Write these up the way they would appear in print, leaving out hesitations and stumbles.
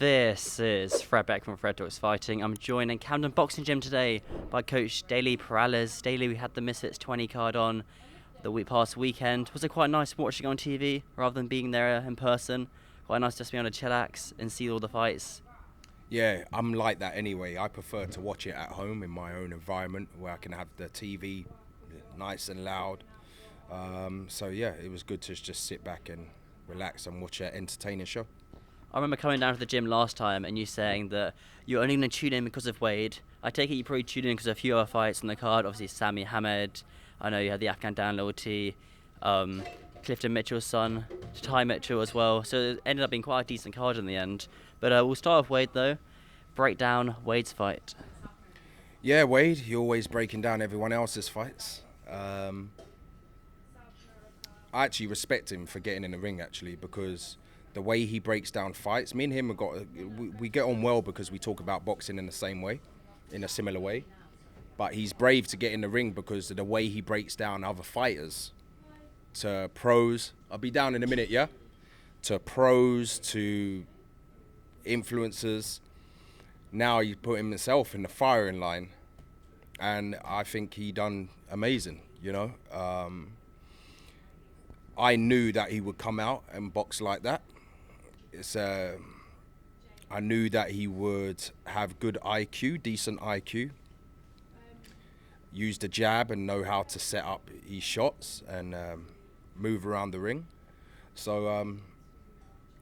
This is Fred Beck from Fred Talks Fighting. I'm joined in Camden Boxing Gym today by Coach Daley. Daley, we had the Misfits 20 card on the past weekend. Was it quite nice watching on TV rather than being there in person? Quite nice just to be able to chillax and see all the fights. Yeah, I'm like that anyway. I prefer to watch it at home in my own environment where I can have the TV nice and loud. So yeah, it was good to just sit back and relax and watch an entertaining show. I remember coming down to the gym last time and you saying that you're only going to tune in because of Wade. I take it you probably tuned in because of a few other fights on the card. Obviously, Sami Hamed. I know you had the Afghan Dan loyalty. Clifton Mitchell's son, Ty Mitchell as well. So it ended up being quite a decent card in the end. But we'll start with Wade though. Break down Wade's fight. Yeah, Wade, you're always breaking down everyone else's fights. I actually respect him for getting in the ring actually, because the way he breaks down fights, me and him we get on well because we talk about boxing in the same way, in a similar way. But he's brave to get in the ring because of the way he breaks down other fighters. To pros, I'll be down in a minute, yeah? To pros, to influencers. Now he put himself in the firing line. And I think he done amazing, you know? I knew that he would come out and box like that. I knew that he would have good IQ, decent IQ. Use the jab and know how to set up his shots and move around the ring. So,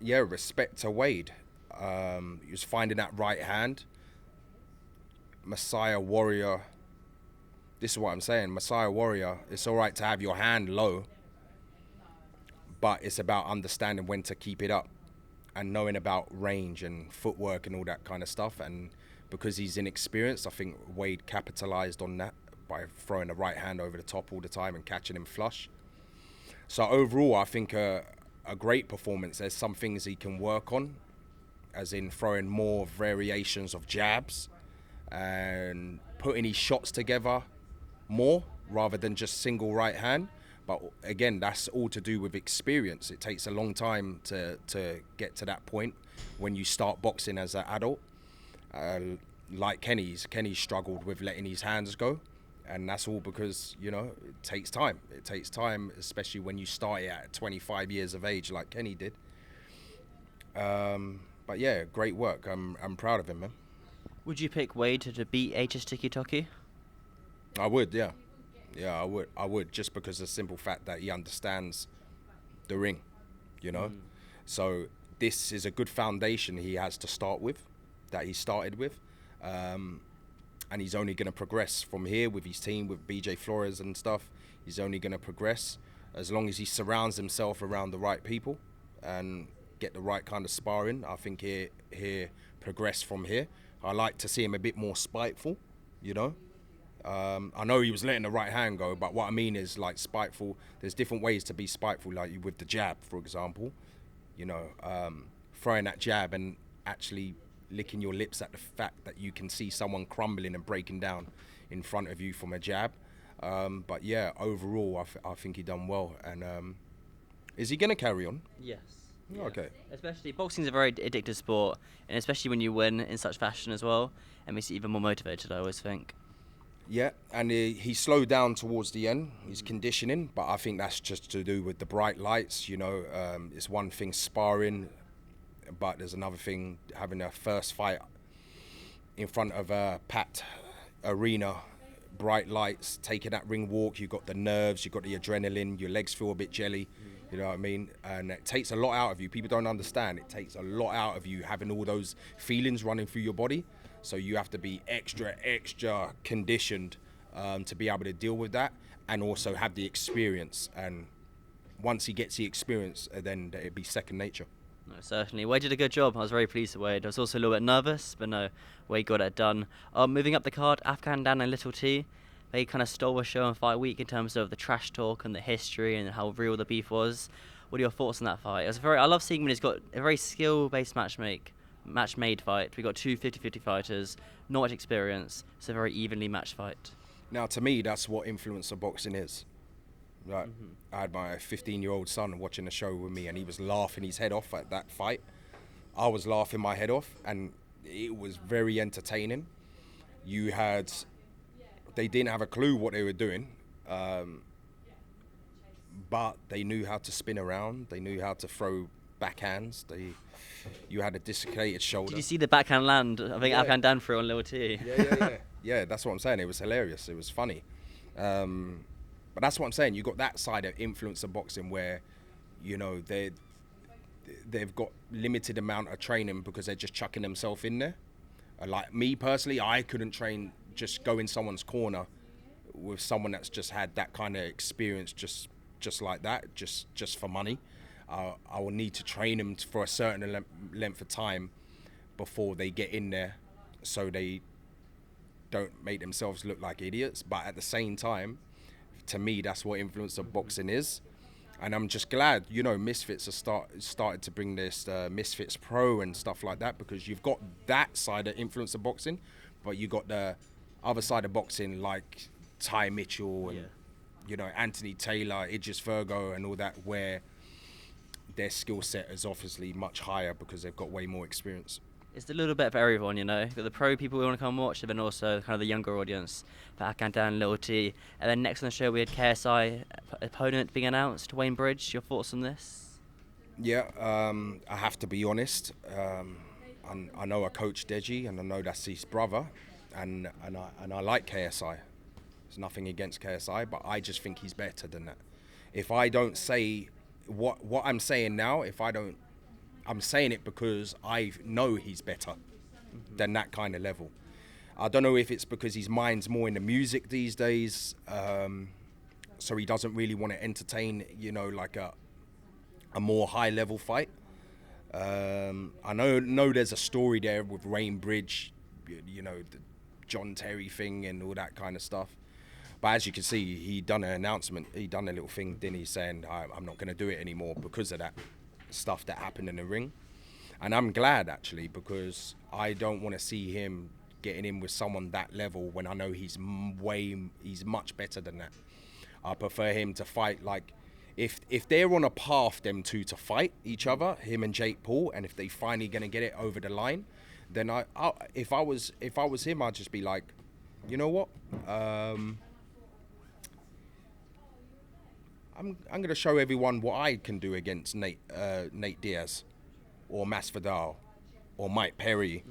yeah, respect to Wade. He was finding that right hand. Messiah Warrior. This is what I'm saying. Messiah Warrior, it's all right to have your hand low, but it's about understanding when to keep it up and knowing about range and footwork and all that kind of stuff. And because he's inexperienced, I think Wade capitalized on that by throwing the right hand over the top all the time and catching him flush. So overall, I think a great performance. There's some things he can work on, as in throwing more variations of jabs and putting his shots together more rather than just single right hand. But again, that's all to do with experience. It takes a long time to get to that point when you start boxing as an adult. Like Kenny struggled with letting his hands go. And that's all because, you know, it takes time. It takes time, especially when you start at 25 years of age like Kenny did. But yeah, great work. I'm proud of him, man. Would you pick Wade to beat HS Tiki Toki? I would, yeah. Yeah, I would, just because of the simple fact that he understands the ring, you know? So this is a good foundation he has to start with, that he started with. And he's only going to progress from here with his team, with BJ Flores and stuff. He's only going to progress as long as he surrounds himself around the right people and get the right kind of sparring. I think he'll progress from here. I like to see him a bit more spiteful, you know? I know he was letting the right hand go, but what I mean is like spiteful. There's different ways to be spiteful, like with the jab, for example. You know, throwing that jab and actually licking your lips at the fact that you can see someone crumbling and breaking down in front of you from a jab. But yeah, overall, I think he done well. And is he going to carry on? Yes. Yeah. Okay. Especially, boxing is a very addictive sport, and especially when you win in such fashion as well, it makes you even more motivated, I always think. Yeah, and he slowed down towards the end, his conditioning, but I think that's just to do with the bright lights, you know. It's one thing sparring, but there's another thing having a first fight in front of a packed arena, bright lights, taking that ring walk. You got the nerves, you got the adrenaline, your legs feel a bit jelly, you know what I mean? And it takes a lot out of you. People don't understand. It takes a lot out of you having all those feelings running through your body. So you have to be extra conditioned to be able to deal with that, and also have the experience. And once he gets the experience, then it'd be second nature. No, certainly. Wade did a good job. I was very pleased with Wade. I was also a little bit nervous, but no, Wade got it done. Moving up the card, Afghan Dan and Little T. They kind of stole the show on Fight Week in terms of the trash talk and the history and how real the beef was. What are your thoughts on that fight? I love seeing when he's got a very skill-based match-made fight. We got two 50-50 fighters, not much experience. It's a very evenly matched fight. Now, to me, that's what influencer boxing is. Like, I had my 15-year-old son watching the show with me, and he was laughing his head off at that fight. I was laughing my head off, and it was very entertaining. You had, they didn't have a clue what they were doing, but they knew how to spin around. They knew how to throw backhands. You had a dislocated shoulder. Did you see the backhand land? I think Yeah. Afghan Dan threw on Little T. Yeah, that's what I'm saying. It was hilarious. It was funny. But that's what I'm saying. You got that side of influencer boxing where, you know, they've got limited amount of training because they're just chucking themselves in there. Like me personally, I couldn't train, just go in someone's corner with someone that's just had that kind of experience, just like that, just for money. I will need to train them for a certain length of time before they get in there, so they don't make themselves look like idiots. But at the same time, to me, that's what influencer boxing is. And I'm just glad, you know, Misfits have started to bring this Misfits Pro and stuff like that, because you've got that side of influencer boxing, but you got the other side of boxing like Ty Mitchell and, you know, Anthony Taylor, Idris Virgo and all that, where their skill set is obviously much higher because they've got way more experience. It's a little bit for everyone, you know. Got the pro people who want to come watch, and then also kind of the younger audience for Afghan Dan and Little T. And then next on the show we had KSI opponent being announced, Wayne Bridge. Your thoughts on this? Yeah, I have to be honest. I know I coach Deji, and I know that's his brother, and I like KSI. There's nothing against KSI, but I just think he's better than that. If I don't say what I'm saying now, I'm saying it because I know he's better than that kind of level. I don't know if it's because his mind's more in the music these days, so he doesn't really want to entertain, you know, like a more high level fight. I know there's a story there with Wayne Bridge, you know, the John Terry thing and all that kind of stuff. But as you can see, he done an announcement. He done a little thing, didn't he, saying I'm not going to do it anymore because of that stuff that happened in the ring. And I'm glad, actually, because I don't want to see him getting in with someone that level when I know he's much better than that. I prefer him to fight like, if they're on a path, them two, to fight each other, him and Jake Paul, and if they finally going to get it over the line, then if I was him, I'd just be like, you know what? I'm going to show everyone what I can do against Nate Diaz or Masvidal or Mike Perry.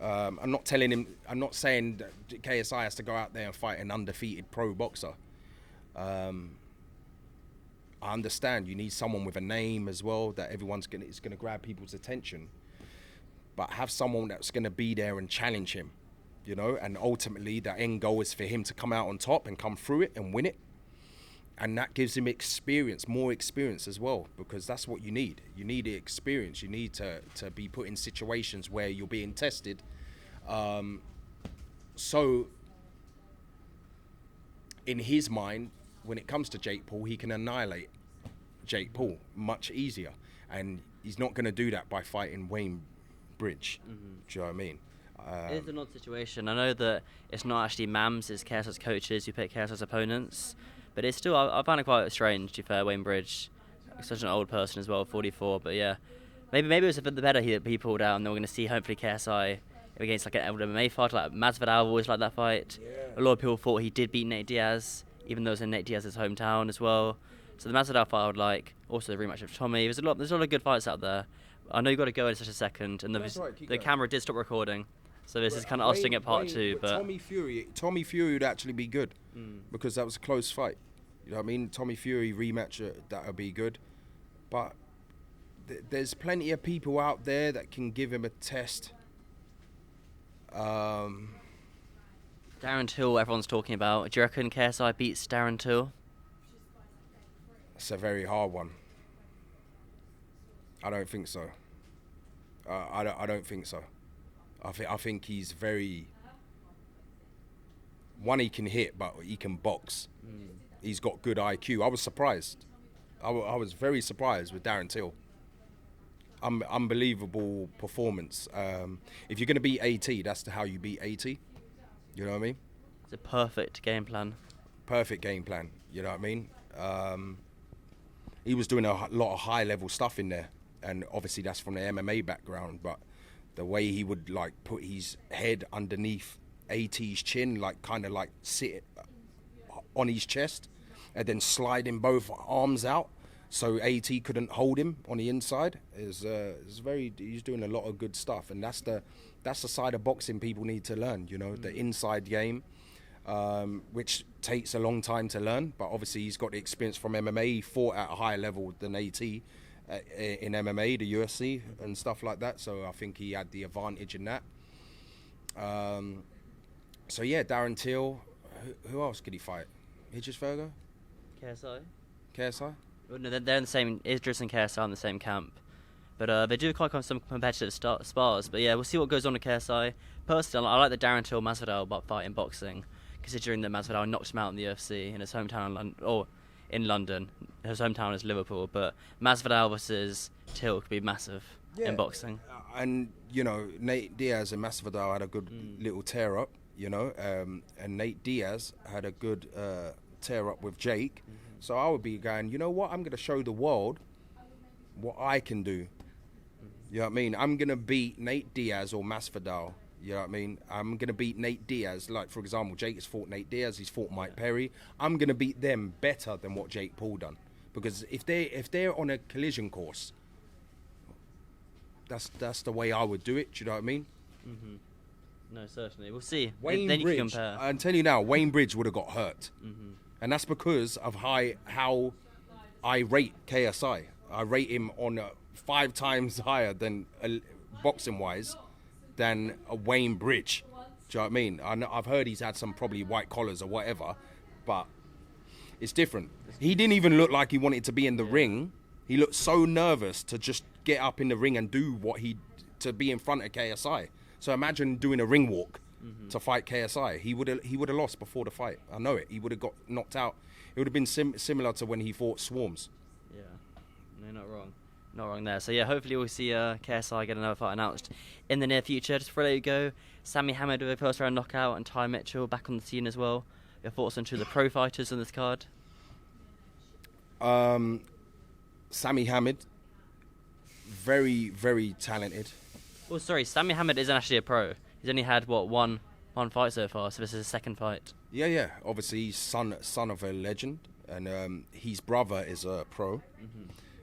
I'm not saying that KSI has to go out there and fight an undefeated pro boxer. I understand you need someone with a name as well that is going to grab people's attention. But have someone that's going to be there and challenge him, you know, and ultimately the end goal is for him to come out on top and come through it and win it. And that gives him experience, more experience as well, because that's what you need. You need the experience. You need to be put in situations where you're being tested. So in his mind, when it comes to Jake Paul, he can annihilate Jake Paul much easier. And he's not going to do that by fighting Wayne Bridge. Do you know what I mean? It is an odd situation. I know that it's not actually Mams, it's KSI's coaches who pick KSI's opponents. But it's still, I find it quite strange, to be fair, Wayne Bridge. Such an old person as well, 44. But yeah, maybe it was the better he pulled out, and then we're going to see hopefully KSI against like an MMA fight, like Masvidal always liked that fight. Yeah. A lot of people thought he did beat Nate Diaz, even though it was in Nate Diaz's hometown as well. So the Masvidal fight I would like. Also the rematch of Tommy. There's a lot of good fights out there. I know you've got to go in such a second, and the camera did stop recording. So this is kind of us doing it part two. But Tommy Fury would actually be good because that was a close fight. You know what I mean? Tommy Fury rematch, that would be good. But there's plenty of people out there that can give him a test. Darren Till, everyone's talking about. Do you reckon KSI beats Darren Till? It's a very hard one. I don't think so. I don't think so. I think he's very... One, he can hit, but he can box. He's got good IQ. I was surprised. I was very surprised with Darren Till. Unbelievable performance. If you're going to beat AT, that's how you beat AT. You know what I mean? It's a perfect game plan. Perfect game plan. You know what I mean? He was doing a lot of high-level stuff in there. and obviously that's from the MMA background. But the way he would like put his head underneath AT's chin, like kind of like sit on his chest, and then sliding both arms out, so AT couldn't hold him on the inside. He's doing a lot of good stuff, and that's the side of boxing people need to learn. You know, the inside game, which takes a long time to learn. But obviously he's got the experience from MMA. He fought at a higher level than AT in MMA, the UFC and stuff like that. So I think he had the advantage in that. So yeah, Darren Till. Who else could he fight? Idris Virgo? KSI? KSI? Well, no, they're in the same. Idris and KSI are in the same camp. But they do quite come some competitive spars. But yeah, we'll see what goes on with KSI. Personally, I like the Darren Till Masvidal fight in boxing, considering that Masvidal knocked him out in the UFC in his hometown, in London. His hometown is Liverpool, but Masvidal versus Till could be massive in boxing. And you know, Nate Diaz and Masvidal had a good little tear up. You know, and Nate Diaz had a good tear up with Jake. So I would be going, you know what? I'm going to show the world what I can do. You know what I mean? I'm going to beat Nate Diaz or Masvidal. You know what I mean? I'm going to beat Nate Diaz. Like, for example, Jake has fought Nate Diaz. He's fought Mike Perry. I'm going to beat them better than what Jake Paul done. Because if they're on a collision course, that's the way I would do it. Do you know what I mean? Mm-hmm. No, certainly. We'll see. Wayne then Bridge, you can compare. I'm telling you now, Wayne Bridge would have got hurt. Mm-hmm. And that's because of how I rate KSI. I rate him on 5 times higher than boxing-wise than a Wayne Bridge. Do you know what I mean? I've heard he's had some probably white collars or whatever, but it's different. He didn't even look like he wanted to be in the ring. He looked so nervous to just get up in the ring and do to be in front of KSI. So imagine doing a ring walk to fight KSI. He would have lost before the fight. I know it. He would have got knocked out. It would have been similar to when he fought Swarms. Yeah, no, not wrong. Not wrong there. So yeah, hopefully we'll see KSI get another fight announced in the near future. Just before I let you go, Sami Hamed with a first round knockout and Ty Mitchell back on the scene as well. Your thoughts on 2 of the pro fighters on this card? Sami Hamed, very, very talented. Oh, sorry, Sami Hamed isn't actually a pro. He's only had, one fight so far, so this is his second fight. Yeah. Obviously, he's son of a legend, and his brother is a pro,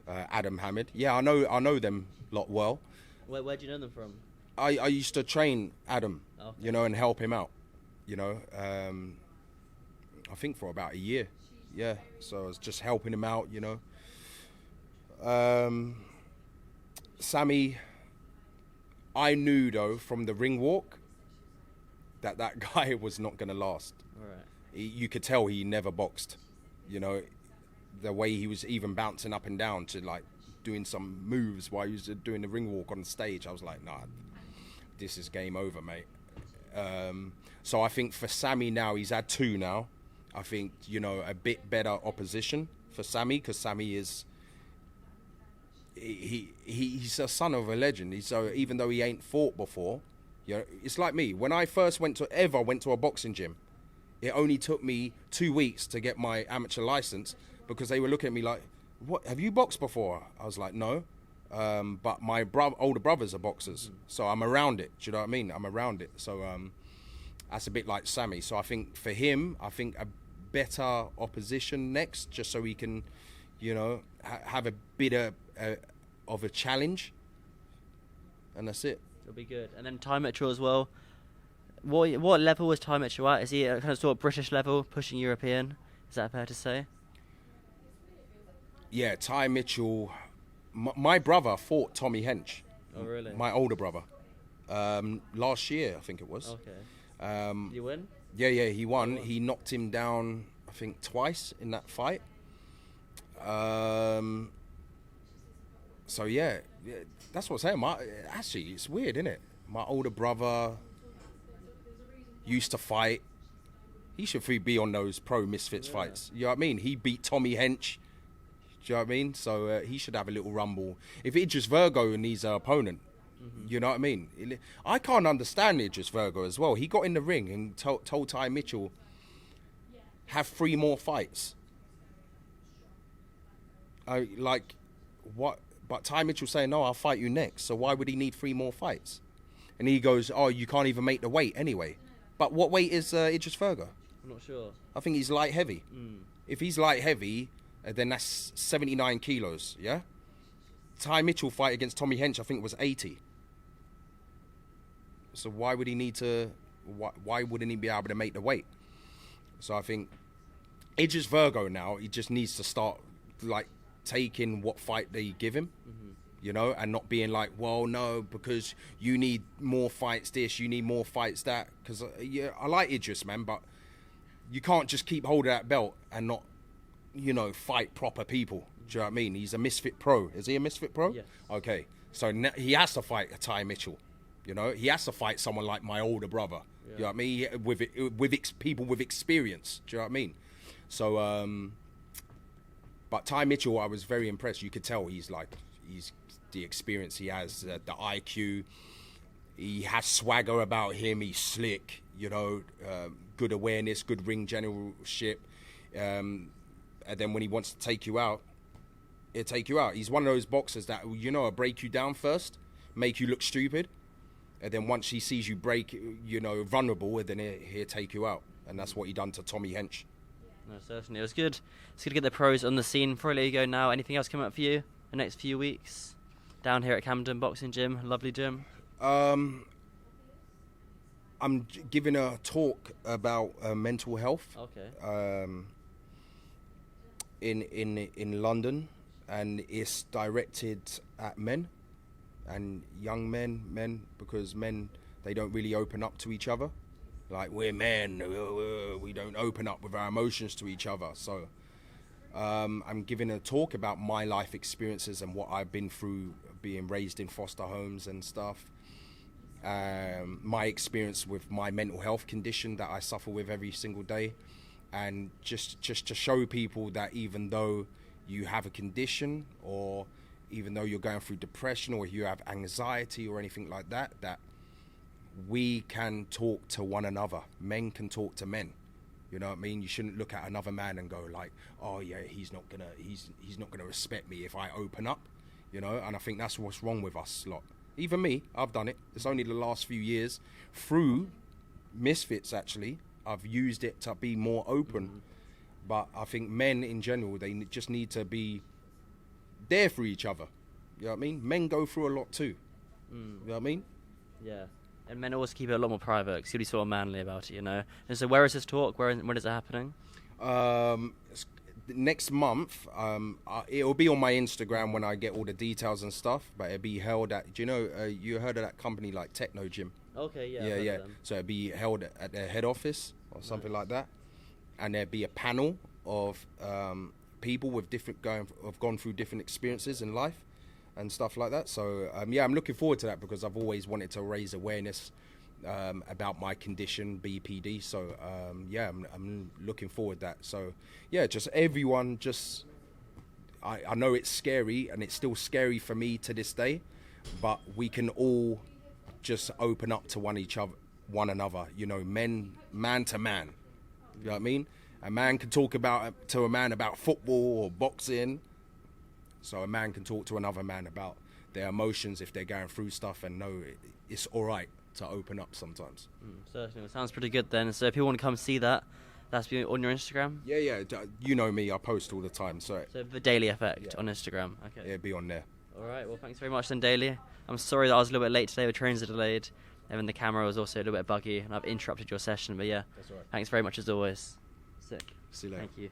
Adam Hamed. Yeah, I know them lot well. Where do you know them from? I used to train Adam, you know, and help him out, you know. I think for about a year, yeah. So I was just helping him out, you know. Sami, I knew though from the ring walk that guy was not going to last. All right. You could tell he never boxed, you know, the way he was even bouncing up and down to like doing some moves while he was doing the ring walk on the stage. I was like, nah, this is game over, mate. So I think for Sami now, he's had 2 now. I think, you know, a bit better opposition for Sami, because Sami is he's a son of a legend. So even though he ain't fought before, you know, it's like me. When I first went to a boxing gym, it only took me 2 weeks to get my amateur license, because they were looking at me like, "What? Have you boxed before?" I was like, "No," but my older brothers are boxers, so I'm around it. Do you know what I mean? I'm around it. So that's a bit like Sami. So I think for him, a better opposition next, just so he can, you know, have a bit of a challenge, and that's it. It'll be good. And then Ty Mitchell as well. What level was Ty Mitchell at? Is he at kind of sort of British level, pushing European? Is that fair to say? Yeah, Ty Mitchell. My brother fought Tommy Hench. Oh, really? My older brother. Last year, I think it was. Okay. Did he win? Yeah, he won. He knocked him down, I think, twice in that fight. So yeah, that's what I'm saying. Actually, it's weird, isn't it? My older brother used to fight. He should be on those pro Misfits fights. You know what I mean? He beat Tommy Hench. Do you know what I mean? So he should have a little rumble. If Idris Virgo needs an opponent, you know what I mean? I can't understand Idris Virgo as well. He got in the ring and told Ty Mitchell, have 3 more fights. Like, what? But Ty Mitchell saying, no, I'll fight you next. So why would he need 3 more fights? And he goes, oh, you can't even make the weight anyway. But what weight is Idris Virgo? I'm not sure. I think he's light heavy. If he's light heavy, then that's 79 kilos, yeah? Ty Mitchell fight against Tommy Hench, I think, was 80. So why would he need to... Why wouldn't he be able to make the weight? So I think Idris Virgo now, he just needs to start, like, taking what fight they give him, you know, and not being like, well, no, because you need more fights this, you need more fights that. Because, yeah, I like Idris, man, but you can't just keep holding that belt and not, you know, fight proper people. Do you know what I mean? He's a Misfit Pro. Is he a Misfit Pro? Yes. Okay. So he has to fight a Ty Mitchell. You know, he has to fight someone like my older brother. Yeah. You know what I mean? With people with experience. Do you know what I mean? So, but Ty Mitchell, I was very impressed. You could tell he's the experience he has, the IQ. He has swagger about him. He's slick. You know, good awareness, good ring generalship. And then when he wants to take you out, he'll take you out. He's one of those boxers that, you know, will break you down first, make you look stupid. And then once he sees you break, you know, vulnerable, then he'll take you out. And that's what he done to Tommy Hench. No, certainly. It was good. It's good to get the pros on the scene. Before I let you go now, anything else coming up for you the next few weeks? Down here at Camden Boxing Gym, lovely gym. I'm giving a talk about mental health. Okay. In London, and it's directed at men and young men, because men, they don't really open up to each other. Like, we're men, we don't open up with our emotions to each other. So I'm giving a talk about my life experiences and what I've been through being raised in foster homes and stuff. My experience with my mental health condition that I suffer with every single day. And just to show people that even though you have a condition, or even though you're going through depression, or you have anxiety or anything like that, that we can talk to one another. Men can talk to men. You know what I mean? You shouldn't look at another man and go like, oh yeah, he's not gonna respect me if I open up. You know, and I think that's what's wrong with us lot. Even me, I've done it. It's only the last few years through Misfits, actually, I've used it to be more open. But I think men in general, they just need to be there for each other. You know what I mean? Men go through a lot too. You know what I mean? Yeah. And men always keep it a lot more private, because you'll be sort of manly about it, you know. And so where is this talk? When is it happening? Next month. It'll be on my Instagram when I get all the details and stuff. But it'll be held at, do you know, you heard of that company like Techno Gym? Okay, yeah. Yeah. So it'll be held at their head office or something like that. And there'll be a panel of people with have gone through different experiences in life and stuff like that. So I'm looking forward to that, because I've always wanted to raise awareness about my condition, BPD. So I'm looking forward to that. So yeah, just everyone, I know it's scary, and it's still scary for me to this day, but we can all just open up to one another, you know, man to man. You know what I mean? A man can talk to a man about football or boxing. So a man can talk to another man about their emotions if they're going through stuff, and know it's all right to open up sometimes. Certainly. It sounds pretty good then. So if people want to come see that, that's on your Instagram? Yeah. You know me, I post all the time. So the Daley Effect on Instagram. Okay. Yeah, be on there. All right. Well, thanks very much then, Daley. I'm sorry that I was a little bit late today. The trains are delayed. And then the camera was also a little bit buggy, and I've interrupted your session. But yeah, that's all right. Thanks very much as always. Sick. See you later. Thank you.